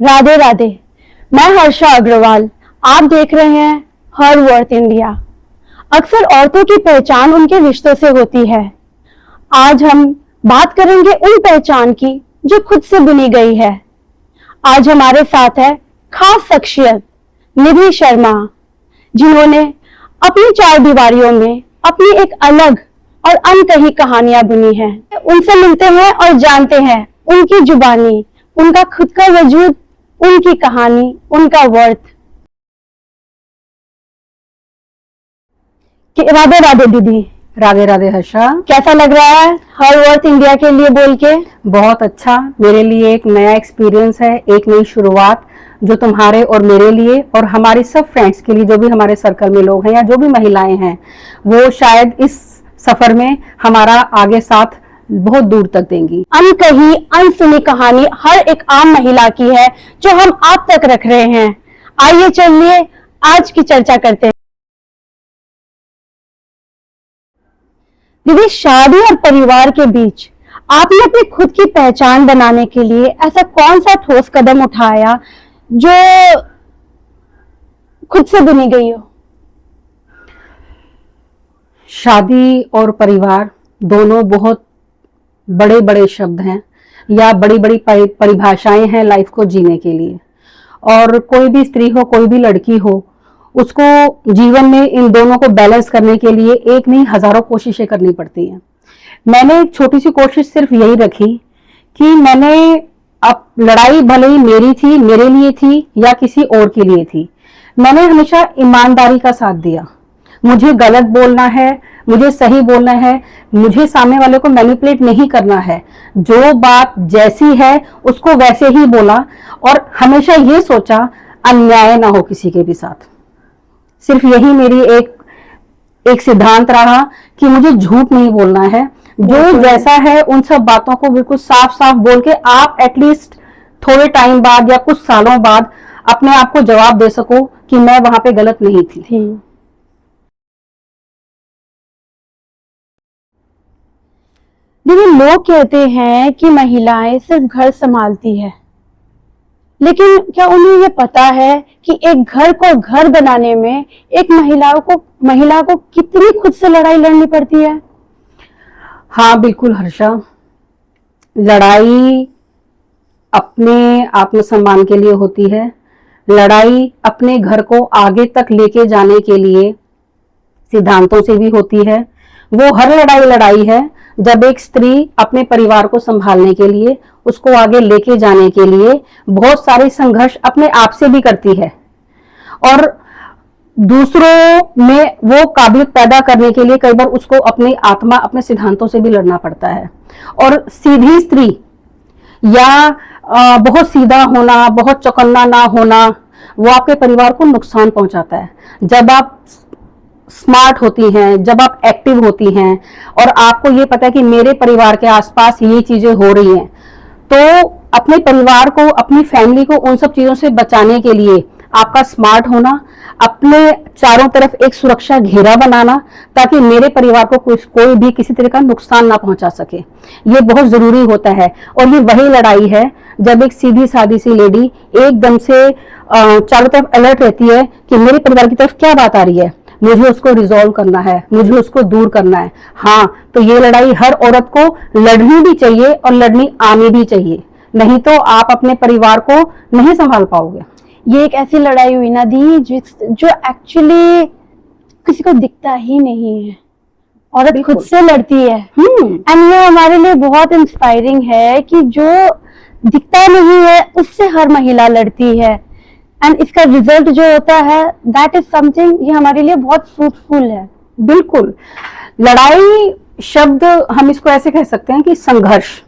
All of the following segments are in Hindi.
राधे राधे। मैं हर्षा अग्रवाल। आप देख रहे हैं हर वर्थ इंडिया। अक्सर औरतों की पहचान उनके रिश्तों से होती है। आज हम बात करेंगे उन पहचान की जो खुद से बुनी गई है। आज हमारे साथ है खास शख्सियत निधि शर्मा, जिन्होंने अपनी चार दीवारियों में अपनी एक अलग और अनकही कहानियां बुनी हैं। उनसे मिलते हैं और जानते हैं उनकी जुबानी, उनका खुद का वजूद, उनकी कहानी, उनका वर्थ। राधे राधे दीदी। राधे राधे हर्षा। कैसा लग रहा है हर वर्थ इंडिया के लिए बोल के? बहुत अच्छा। मेरे लिए एक नया एक्सपीरियंस है, एक नई शुरुआत, जो तुम्हारे और मेरे लिए और हमारे सब फ्रेंड्स के लिए, जो भी हमारे सर्कल में लोग हैं या जो भी महिलाएं हैं, वो शायद इस सफर में हमारा आगे साथ बहुत दूर तक देंगी। अनकही अनसुनी कहानी हर एक आम महिला की है जो हम आप तक रख रहे हैं। आइए चलिए आज की चर्चा करते हैं। दीदी, शादी और परिवार के बीच आपने अपनी खुद की पहचान बनाने के लिए ऐसा कौन सा ठोस कदम उठाया जो खुद से बुनी गई हो? शादी और परिवार दोनों बहुत बड़े बड़े शब्द हैं या बड़ी बड़ी परिभाषाएं हैं लाइफ को जीने के लिए। और कोई भी स्त्री हो, कोई भी लड़की हो, उसको जीवन में इन दोनों को बैलेंस करने के लिए एक नहीं हजारों कोशिशें करनी पड़ती हैं। मैंने एक छोटी सी कोशिश सिर्फ यही रखी कि मैंने, अब लड़ाई भले ही मेरी थी, मेरे लिए थी या किसी और के लिए थी, मैंने हमेशा ईमानदारी का साथ दिया। मुझे गलत बोलना है, मुझे सही बोलना है, मुझे सामने वाले को मैनिपुलेट नहीं करना है। जो बात जैसी है उसको वैसे ही बोला और हमेशा ये सोचा अन्याय ना हो किसी के भी साथ। सिर्फ यही मेरी एक सिद्धांत रहा कि मुझे झूठ नहीं बोलना है। जो जैसा है उन सब बातों को बिल्कुल साफ साफ बोल के आप एटलीस्ट थोड़े टाइम बाद या कुछ सालों बाद अपने आप को जवाब दे सको कि मैं वहां पे गलत नहीं थी। दीदी, लोग कहते हैं कि महिलाएं सिर्फ घर संभालती है, लेकिन क्या उन्हें ये पता है कि एक घर को घर बनाने में एक महिला को कितनी खुद से लड़ाई लड़नी पड़ती है? हाँ बिल्कुल हर्षा, लड़ाई अपने आत्मसम्मान के लिए होती है। लड़ाई अपने घर को आगे तक लेके जाने के लिए सिद्धांतों से भी होती है। वो हर लड़ाई है जब एक स्त्री अपने परिवार को संभालने के लिए, उसको आगे लेके जाने के लिए बहुत सारे संघर्ष अपने आप से भी करती है और दूसरों में वो काबिलियत पैदा करने के लिए कई बार उसको अपनी आत्मा, अपने सिद्धांतों से भी लड़ना पड़ता है। और सीधी स्त्री या बहुत सीधा होना, बहुत चौकन्ना ना होना, वो आपके परिवार को नुकसान पहुंचाता है। जब आप स्मार्ट होती हैं, जब आप एक्टिव होती हैं और आपको ये पता है कि मेरे परिवार के आसपास ये चीजें हो रही हैं, तो अपने परिवार को, अपनी फैमिली को उन सब चीजों से बचाने के लिए आपका स्मार्ट होना, अपने चारों तरफ एक सुरक्षा घेरा बनाना ताकि मेरे परिवार को कोई भी किसी तरह का नुकसान ना पहुंचा सके, ये बहुत जरूरी होता है। और ये वही लड़ाई है जब एक सीधी सादी सी लेडी एकदम से चारों तरफ अलर्ट रहती है कि मेरे परिवार की तरफ क्या बात आ रही है, मुझे उसको रिजॉल्व करना है, मुझे उसको दूर करना है। हाँ, तो ये लड़ाई हर औरत को लड़नी भी चाहिए और लड़नी आनी भी चाहिए, नहीं तो आप अपने परिवार को नहीं संभाल पाओगे। ये एक ऐसी लड़ाई हुई ना दी जो एक्चुअली किसी को दिखता ही नहीं है, औरत खुद से लड़ती है। एंड ये हमारे लिए बहुत इंस्पायरिंग है कि जो दिखता नहीं है उससे हर महिला लड़ती है एंड इसका रिजल्ट जो होता है दैट इज समथिंग, ये हमारे लिए बहुत फ्रूटफुल है। बिल्कुल, लड़ाई शब्द हम इसको ऐसे कह सकते हैं कि संघर्ष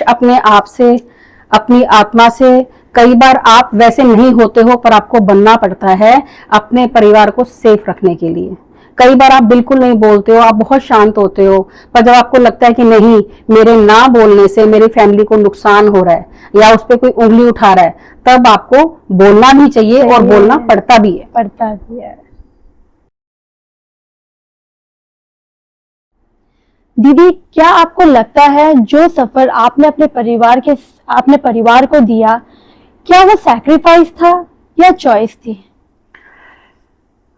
अपने आप से, अपनी आत्मा से। कई बार आप वैसे नहीं होते हो पर आपको बनना पड़ता है अपने परिवार को सेफ रखने के लिए। कई बार आप बिल्कुल नहीं बोलते हो, आप बहुत शांत होते हो, पर जब आपको लगता है कि नहीं, मेरे ना बोलने से मेरी फैमिली को नुकसान हो रहा है या उस पर कोई उंगली उठा रहा है, तब आपको बोलना भी चाहिए और बोलना पड़ता भी है। दीदी, क्या आपको लगता है जो सफर आपने अपने परिवार को दिया, क्या वो सैक्रिफाइस था या चॉइस थी?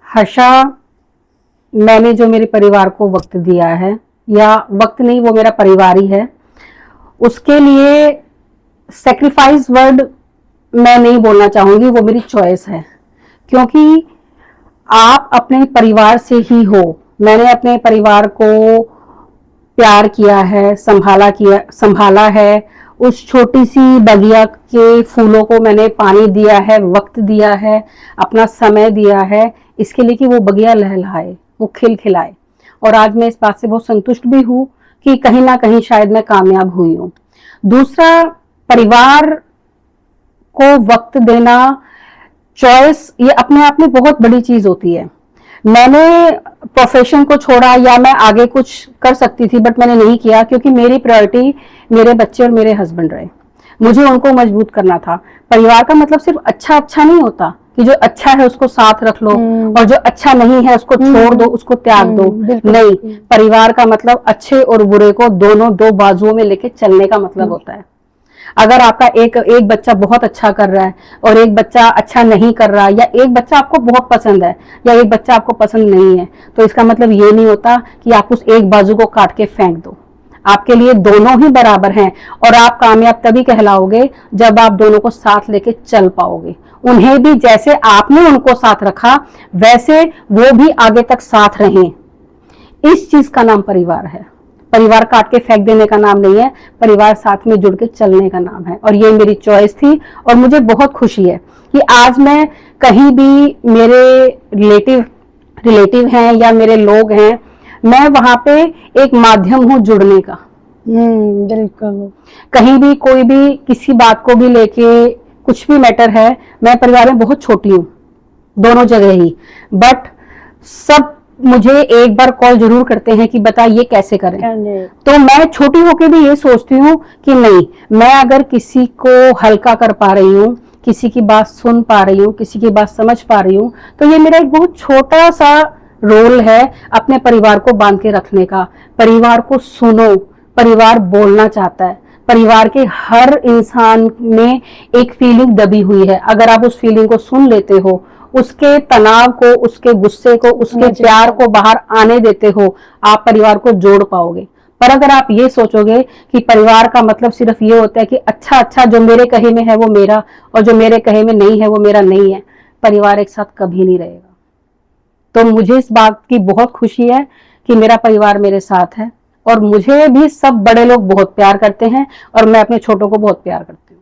हर्षा, मैंने जो मेरे परिवार को वक्त दिया है, या वक्त नहीं, वो मेरा परिवार ही है, उसके लिए सेक्रीफाइस वर्ड मैं नहीं बोलना चाहूंगी, वो मेरी चॉइस है। क्योंकि आप अपने परिवार से ही हो। मैंने अपने परिवार को प्यार किया है, संभाला है। उस छोटी सी बगिया के फूलों को मैंने पानी दिया है, वक्त दिया है, अपना समय दिया है, इसके लिए कि वो बगिया लहलहाए, वो खिलखिलाए। और आज मैं इस बात से बहुत संतुष्ट भी हूँ कि कहीं ना कहीं शायद मैं कामयाब हुई हूँ। दूसरा, परिवार को वक्त देना, चॉइस, ये अपने आप में बहुत बड़ी चीज होती है। मैंने प्रोफेशन को छोड़ा या मैं आगे कुछ कर सकती थी, बट मैंने नहीं किया, क्योंकि मेरी प्रायोरिटी मेरे बच्चे और मेरे हस्बैंड रहे। मुझे उनको मजबूत करना था। परिवार का मतलब सिर्फ अच्छा अच्छा नहीं होता कि जो अच्छा है उसको साथ रख लो और जो अच्छा नहीं है उसको छोड़ दो, उसको त्याग दो। नहीं, परिवार का मतलब अच्छे और बुरे को दोनों दो बाजुओं में लेके चलने का मतलब होता है। अगर आपका एक बच्चा बहुत अच्छा कर रहा है और एक बच्चा अच्छा नहीं कर रहा, या एक बच्चा आपको बहुत पसंद है या एक बच्चा आपको पसंद नहीं है, तो इसका मतलब ये नहीं होता कि आप उस एक बाजू को काट के फेंक दो। आपके लिए दोनों ही बराबर हैं और आप कामयाब तभी कहलाओगे जब आप दोनों को साथ लेके चल पाओगे। उन्हें भी जैसे आपने उनको साथ रखा वैसे वो भी आगे तक साथ रहें। इस चीज का नाम परिवार है। परिवार काट के फेंक देने का नाम नहीं है, परिवार साथ में जुड़ के चलने का नाम है। और ये मेरी चॉइस थी और मुझे बहुत खुशी है कि आज मैं कहीं भी, मेरे रिलेटिव हैं या मेरे लोग हैं, मैं वहां पे एक माध्यम हूँ जुड़ने का। बिल्कुल। कहीं भी कोई भी किसी बात को भी लेके कुछ भी मैटर है, मैं परिवार में बहुत छोटी हूँ, दोनों जगह ही, बट सब मुझे एक बार कॉल जरूर करते हैं कि बता ये कैसे करें। तो मैं छोटी होके भी ये सोचती हूँ कि नहीं, मैं अगर किसी को हल्का कर पा रही हूँ, किसी की बात सुन पा रही हूँ, किसी की बात समझ पा रही हूँ, तो ये मेरा एक बहुत छोटा सा रोल है अपने परिवार को बांध के रखने का। परिवार को सुनो, परिवार बोलना चाहता है। परिवार के हर इंसान में एक फीलिंग दबी हुई है। अगर आप उस फीलिंग को सुन लेते हो, उसके तनाव को, उसके गुस्से को, उसके प्यार को बाहर आने देते हो, आप परिवार को जोड़ पाओगे। पर अगर आप ये सोचोगे कि परिवार का मतलब सिर्फ ये होता है कि अच्छा अच्छा जो मेरे कहे में है वो मेरा और जो मेरे कहे में नहीं है वो मेरा नहीं है, परिवार एक साथ कभी नहीं रहेगा। तो मुझे इस बात की बहुत खुशी है कि मेरा परिवार मेरे साथ है और मुझे भी सब बड़े लोग बहुत प्यार करते हैं और मैं अपने छोटों को बहुत प्यार करती हूँ।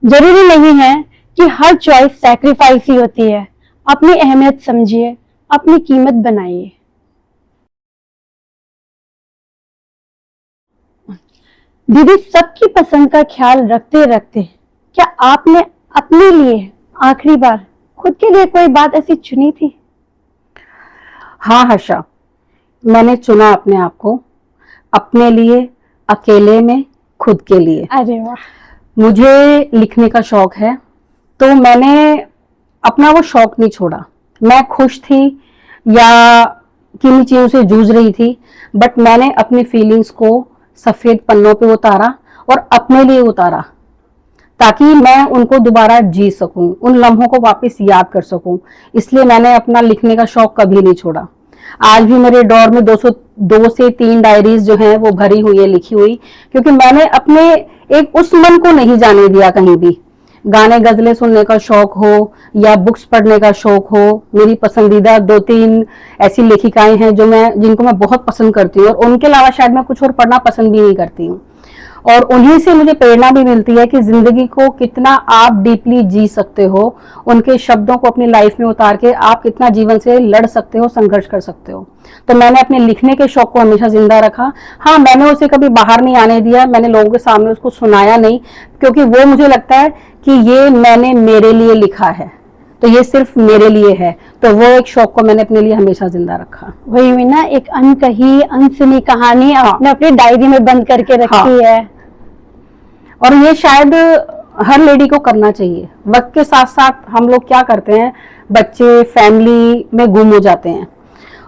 जरूरी नहीं है कि हर चॉइस सैक्रिफाइस ही होती है। अपनी अहमियत समझिए, अपनी कीमत बनाइए। दीदी, सबकी पसंद का ख्याल रखते रखते क्या आपने अपने लिए आखिरी बार खुद के लिए कोई बात ऐसी चुनी थी? हाँ हर्षा, मैंने चुना अपने आप को, अपने लिए, अकेले में, खुद के लिए। अरे वाह। मुझे लिखने का शौक है, तो मैंने अपना वो शौक नहीं छोड़ा। मैं खुश थी या किन्हीं चीजों से जूझ रही थी, बट मैंने अपनी फीलिंग्स को सफेद पन्नों पे उतारा और अपने लिए उतारा, ताकि मैं उनको दोबारा जी सकूं, उन लम्हों को वापस याद कर सकूं। इसलिए मैंने अपना लिखने का शौक कभी नहीं छोड़ा। आज भी मेरे ड्रॉर में 2 से 3 डायरीज जो हैं वो भरी हुई है, लिखी हुई, क्योंकि मैंने अपने एक उस मन को नहीं जाने दिया कहीं भी। गाने गजलें सुनने का शौक हो या बुक्स पढ़ने का शौक हो, मेरी पसंदीदा 2-3 ऐसी लेखिकाएं हैं जिनको मैं बहुत पसंद करती हूँ और उनके अलावा शायद मैं कुछ और पढ़ना पसंद भी नहीं करती हूँ। और उन्हीं से मुझे प्रेरणा भी मिलती है कि जिंदगी को कितना आप डीपली जी सकते हो, उनके शब्दों को अपनी लाइफ में उतार के आप कितना जीवन से लड़ सकते हो, संघर्ष कर सकते हो। तो मैंने अपने लिखने के शौक को हमेशा जिंदा रखा। हाँ, मैंने उसे कभी बाहर नहीं आने दिया, मैंने लोगों के सामने उसको सुनाया नहीं, क्योंकि वो मुझे लगता है कि ये मैंने मेरे लिए लिखा है, तो ये सिर्फ मेरे लिए है। तो वो एक शौक को मैंने अपने लिए हमेशा जिंदा रखा। वही हुई ना, एक अनकही अनसुनी कहानी आपने अपनी डायरी में बंद करके रखी है। और ये शायद हर लेडी को करना चाहिए। वक्त के साथ साथ हम लोग क्या करते हैं, बच्चे फैमिली में गुम हो जाते हैं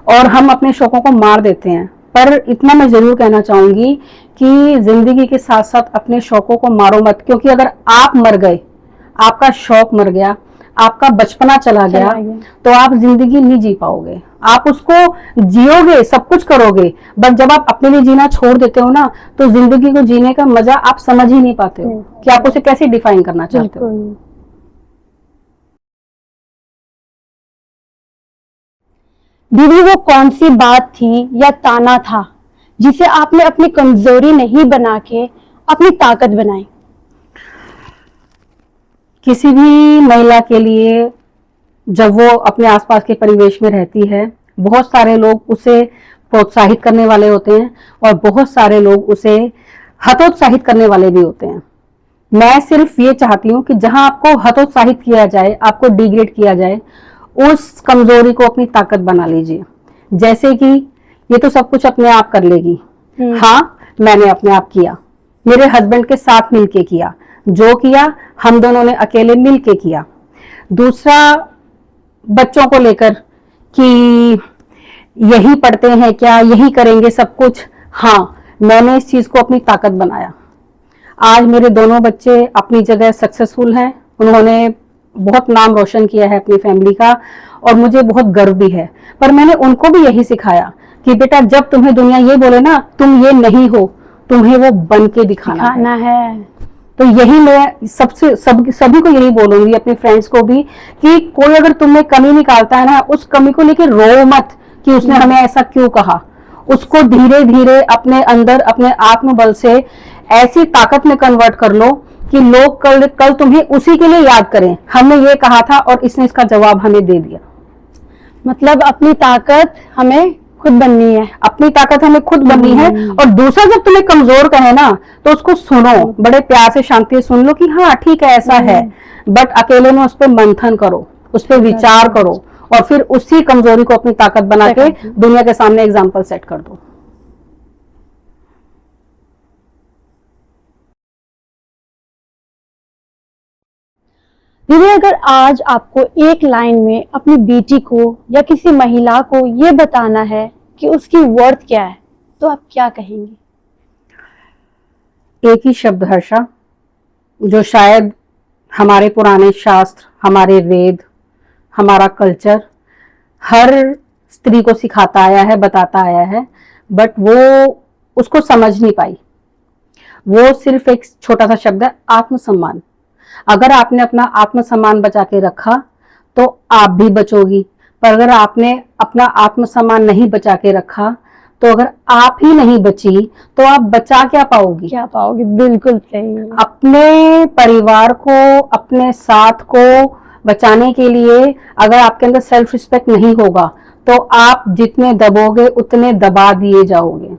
और हम अपने शौकों को मार देते हैं। पर इतना मैं जरूर कहना चाहूंगी कि जिंदगी के साथ साथ अपने शौकों को मारो मत, क्योंकि अगर आप मर गए, आपका शौक मर गया, आपका बचपना चला गया, तो आप जिंदगी नहीं जी पाओगे। आप उसको जियोगे, सब कुछ करोगे, बट जब आप अपने लिए जीना छोड़ देते हो ना, तो जिंदगी को जीने का मजा आप समझ ही नहीं पाते हो कि आप उसे कैसे डिफाइन करना चाहते हो। दीदी, वो कौन सी बात थी या ताना था जिसे आपने अपनी कमजोरी नहीं बना के अपनी ताकत बनाई? किसी भी महिला के लिए जब वो अपने आसपास के परिवेश में रहती है, बहुत सारे लोग उसे प्रोत्साहित करने वाले होते हैं और बहुत सारे लोग उसे हतोत्साहित करने वाले भी होते हैं। मैं सिर्फ ये चाहती हूँ कि जहां आपको हतोत्साहित किया जाए, आपको डिग्रेड किया जाए, उस कमजोरी को अपनी ताकत बना लीजिए। जैसे कि ये तो सब कुछ अपने आप कर लेगी, हाँ मैंने अपने आप किया, मेरे हस्बैंड के साथ मिलके किया, जो किया हम दोनों ने अकेले मिलके किया। दूसरा, बच्चों को लेकर कि यही पढ़ते हैं क्या, यही करेंगे सब कुछ, हाँ मैंने इस चीज को अपनी ताकत बनाया। आज मेरे दोनों बच्चे अपनी जगह सक्सेसफुल हैं, उन्होंने बहुत नाम रोशन किया है अपनी फैमिली का और मुझे बहुत गर्व भी है। पर मैंने उनको भी यही सिखाया कि बेटा जब तुम्हें दुनिया ये बोले ना तुम ये नहीं हो, तुम्हें वो बन के दिखाना है। तो यही मैं सभी को यही बोलूंगी, अपने फ्रेंड्स को भी, कि कोई अगर तुम्हें कमी निकालता है ना, उस कमी को लेकर रो मत कि उसने हमें ऐसा क्यों कहा। उसको धीरे धीरे अपने अंदर अपने आत्मबल से ऐसी ताकत में कन्वर्ट कर लो कि लोग कल तुम्हें उसी के लिए याद करें, हमने ये कहा था और इसने इसका जवाब हमें दे दिया। मतलब अपनी ताकत हमें खुद बननी है, अपनी ताकत हमें खुद बननी है। और दूसरा जब तुम्हें कमजोर कहे ना तो उसको सुनो, बड़े प्यार से शांति से सुन लो कि हाँ ठीक है ऐसा है, बट अकेले में उस पर मंथन करो, उस पर विचार करो और फिर उसी कमजोरी को अपनी ताकत बना के दुनिया के सामने एग्जाम्पल सेट कर दो। दीदी, अगर आज आपको एक लाइन में अपनी बेटी को या किसी महिला को ये बताना है कि उसकी वर्थ क्या है, तो आप क्या कहेंगी? एक ही शब्द हर्षा, जो शायद हमारे पुराने शास्त्र, हमारे वेद, हमारा कल्चर हर स्त्री को सिखाता आया है, बताता आया है, बट वो उसको समझ नहीं पाई। वो सिर्फ एक छोटा सा शब्द है, आत्मसम्मान। अगर आपने अपना आत्मसम्मान बचा के रखा तो आप भी बचोगी, पर अगर आपने अपना आत्मसम्मान नहीं बचा के रखा तो अगर आप ही नहीं बची तो आप बचा क्या पाओगी? बिल्कुल सही। अपने परिवार को, अपने साथ को बचाने के लिए अगर आपके अंदर सेल्फ रिस्पेक्ट नहीं होगा तो आप जितने दबोगे उतने दबा दिए जाओगे,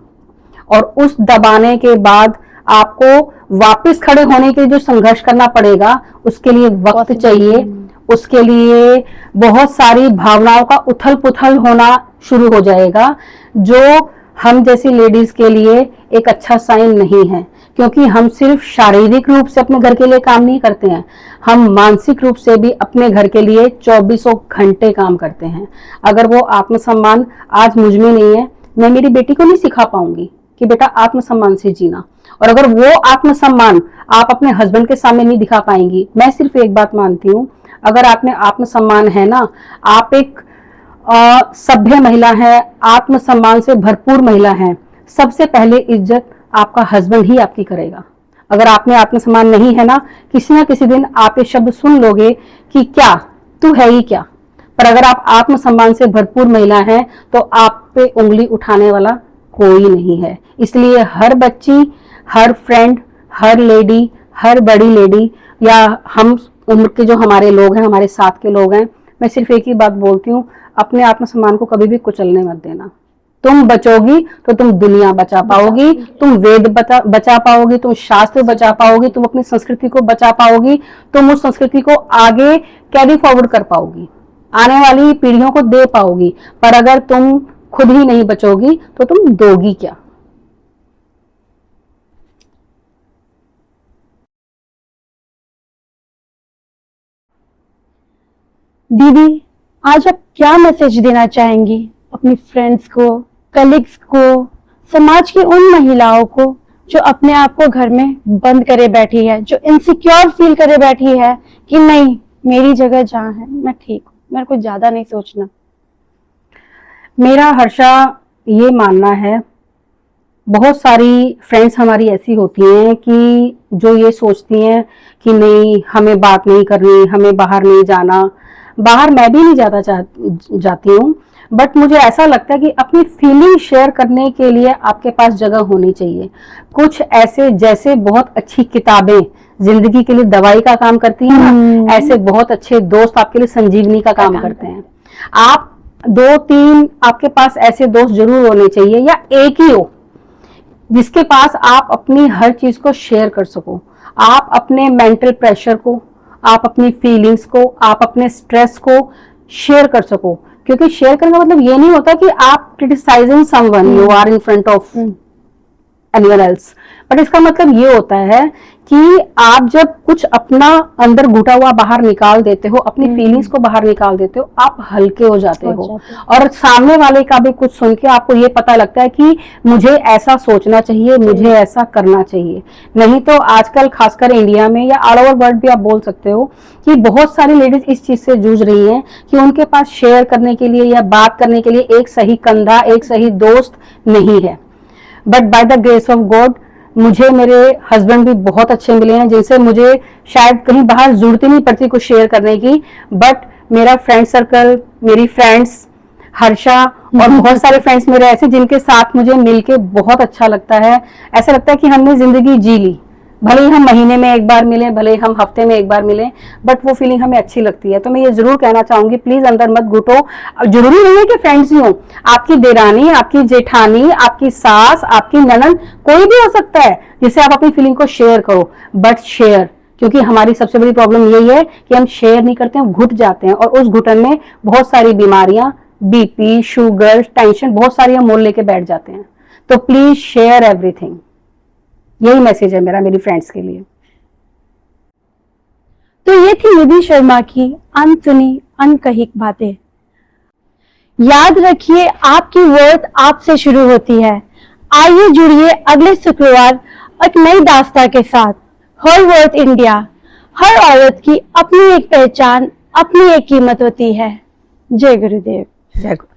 और उस दबाने के बाद आपको वापस खड़े होने के लिए जो संघर्ष करना पड़ेगा उसके लिए वक्त चाहिए, उसके लिए बहुत सारी भावनाओं का उथल पुथल होना शुरू हो जाएगा, जो हम जैसी लेडीज के लिए एक अच्छा साइन नहीं है। क्योंकि हम सिर्फ शारीरिक रूप से अपने घर के लिए काम नहीं करते हैं, हम मानसिक रूप से भी अपने घर के लिए 24 घंटे काम करते हैं। अगर वो आत्मसम्मान आज मुझ में नहीं है, मैं मेरी बेटी को नहीं सिखा पाऊंगी कि बेटा आत्मसम्मान से जीना। और अगर वो आत्मसम्मान आप अपने हस्बैंड के सामने नहीं दिखा पाएंगी, मैं सिर्फ एक बात मानती हूँ, अगर आप में आत्मसम्मान है ना, आप एक सभ्य महिला है, आत्मसम्मान से भरपूर महिला है, सबसे पहले इज्जत आपका हस्बैंड ही आपकी करेगा। अगर आप में आत्मसम्मान नहीं है ना किसी दिन आप ये शब्द सुन लोगे कि क्या तू है ही क्या। पर अगर आप आत्मसम्मान से भरपूर महिला हैं तो आप पे उंगली उठाने वाला कोई नहीं है। इसलिए हर बच्ची, हर फ्रेंड, हर लेडी, हर बड़ी लेडी या हम उम्र के जो हमारे लोग हैं, हमारे साथ के लोग हैं, मैं सिर्फ एक ही बात बोलती हूँ, अपने आत्मसम्मान को कभी भी कुचलने मत देना। तुम बचोगी तो तुम दुनिया बचा पाओगी, तुम वेद बचा पाओगी, तुम शास्त्र बचा पाओगी, तुम अपनी संस्कृति को बचा पाओगी, तुम उस संस्कृति को आगे कैरी फॉरवर्ड कर पाओगी, आने वाली पीढ़ियों को दे पाओगी। पर अगर तुम खुद ही नहीं बचोगी तो तुम दोगी क्या? दीदी, आज आप क्या मैसेज देना चाहेंगी अपनी फ्रेंड्स को, कलीग्स को, समाज की उन महिलाओं को जो अपने आप को घर में बंद करे बैठी है, जो इनसिक्योर फील करे बैठी है कि नहीं, मेरी जगह जहाँ है मैं ठीक हूँ, मेरे को ज्यादा नहीं सोचना। मेरा हर्षा ये मानना है, बहुत सारी फ्रेंड्स हमारी ऐसी होती हैं कि जो ये सोचती हैं कि नहीं, हमें बात नहीं करनी, हमें बाहर नहीं जाना। बाहर मैं भी नहीं जाती हूँ, बट मुझे ऐसा लगता है कि अपनी फीलिंग शेयर करने के लिए आपके पास जगह होनी चाहिए। कुछ ऐसे, जैसे बहुत अच्छी किताबें जिंदगी के लिए दवाई का काम करती हैं ना, ऐसे बहुत अच्छे दोस्त आपके लिए संजीवनी का काम करते हैं। आप 2-3 आपके पास ऐसे दोस्त जरूर होने चाहिए, या एक ही हो जिसके पास आप अपनी हर चीज को शेयर कर सको। आप अपने मेंटल प्रेशर को, आप अपनी फीलिंग्स को, आप अपने स्ट्रेस को शेयर कर सको। क्योंकि शेयर करने का मतलब ये नहीं होता कि आप criticising someone, you are in front of anyone else, but इसका मतलब ये होता है कि आप जब कुछ अपना अंदर घुटा हुआ बाहर निकाल देते हो, अपनी फीलिंग्स को बाहर निकाल देते हो, आप हल्के हो जाते हो। और सामने वाले का भी कुछ सुन के आपको ये पता लगता है कि मुझे ऐसा सोचना चाहिए, मुझे ऐसा करना चाहिए। नहीं तो आजकल खासकर इंडिया में या ऑल ओवर वर्ल्ड भी आप बोल सकते हो कि बहुत सारी लेडीज इस चीज से जूझ रही हैं कि उनके पास शेयर करने के लिए या बात करने के लिए एक सही कंधा, एक सही दोस्त नहीं है। But by the grace of God मुझे मेरे हस्बैंड भी बहुत अच्छे मिले हैं, जिनसे मुझे शायद कहीं बाहर जरूरत ही नहीं पड़ती कुछ शेयर करने की। बट मेरा फ्रेंड सर्कल, मेरी फ्रेंड्स हर्षा और बहुत सारे फ्रेंड्स मेरे ऐसे जिनके साथ मुझे मिलके बहुत अच्छा लगता है। ऐसा लगता है कि हमने जिंदगी जी ली। भले ही हम महीने में एक बार मिले, भले ही हम हफ्ते में एक बार मिले, बट वो फीलिंग हमें अच्छी लगती है। तो मैं ये जरूर कहना चाहूंगी, प्लीज अंदर मत घुटो। जरूरी नहीं है कि फ्रेंड्स ही हो, आपकी देरानी, आपकी जेठानी, आपकी सास, आपकी ननद, कोई भी हो सकता है जिससे आप अपनी फीलिंग को शेयर करो। बट शेयर, क्योंकि हमारी सबसे बड़ी प्रॉब्लम यही है कि हम शेयर नहीं करते हैं, घुट जाते हैं, और उस घुटन में बहुत सारी बीमारियां, बीपी, शुगर, टेंशन, बहुत सारी हम मोल लेके बैठ जाते हैं। तो प्लीज शेयर एवरीथिंग। यही मैसेज है मेरा मेरी फ्रेंड्स के लिए। तो ये थी निधि शर्मा की अनसुनी अनकही बातें। याद रखिए, आपकी वर्थ आपसे शुरू होती है। आइए जुड़िए अगले शुक्रवार एक नई दास्तां के साथ। हर वर्थ इंडिया। हर औरत की अपनी एक पहचान, अपनी एक कीमत होती है। जय गुरुदेव। जय गुरु।